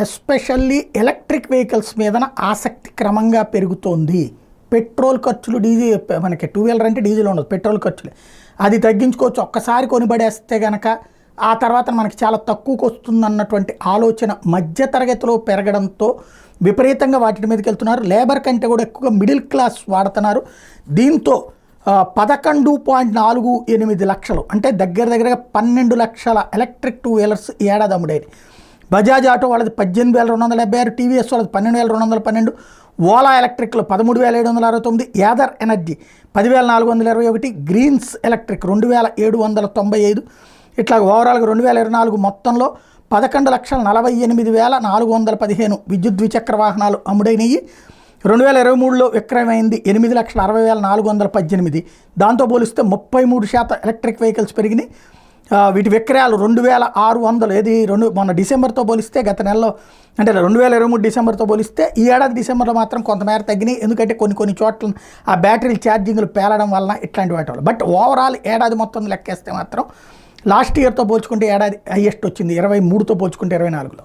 Especially electric vehicles మీదన ఆసక్తి క్రమంగా పెరుగుతోంది. పెట్రోల్ ఖర్చులు మనకి టూ వీలర్ అంటే డీజిల్ ఉండదు, పెట్రోల్ ఖర్చులు అది తగ్గించుకోవచ్చు. ఒక్కసారి కొనిబడేస్తే కనుక ఆ తర్వాత మనకి చాలా తక్కువకు వస్తుందన్నటువంటి ఆలోచన మధ్యతరగతిలో పెరగడంతో విపరీతంగా వాటి మీదకి వెళ్తున్నారు. లేబర్ కంటే కూడా ఎక్కువగా మిడిల్ క్లాస్ వాడుతున్నారు. దీంతో 11.48 లక్షలు అంటే దగ్గరగా 12 లక్షల ఎలక్ట్రిక్ టూ వీలర్స్ ఏడాది అమ్ముడైనవి. బజాజ్ ఆటో వాళ్ళది 18,276, టీవీఎస్ వాళ్ళది 12,212, ఓలా ఎలక్ట్రిక్లో 13,769, యాదర్ ఎనర్జీ 10,421, గ్రీన్స్ ఎలక్ట్రిక్ 2,795. ఇట్లా ఓవరాల్గా 2024 మొత్తంలో 11,48,415 విద్యుత్ ద్విచక్ర వాహనాలు అమ్ముడైనవి. 2023లో విక్రయమైంది 8,60,418. దాంతో పోలిస్తే 33% ఎలక్ట్రిక్ వెహికల్స్ పెరిగినాయి. వీటి విక్రయాలు 2,600 మొన్న డిసెంబర్తో పోలిస్తే గత నెలలో అంటే 2023 డిసెంబర్తో పోలిస్తే ఈ ఏడాది డిసెంబర్లో మాత్రం కొంతమేర తగ్గినాయి. ఎందుకంటే కొన్ని చోట్ల ఆ బ్యాటరీలు ఛార్జింగ్లు పేలడం వలన ఇట్లాంటి వాటి వల్ల. బట్ ఓవరాల్ ఏడాది మొత్తం లెక్కేస్తే మాత్రం లాస్ట్ ఇయర్తో పోల్చుకుంటే ఏడాది హైయెస్ట్ వచ్చింది 23తో పోల్చుకుంటే 24లో.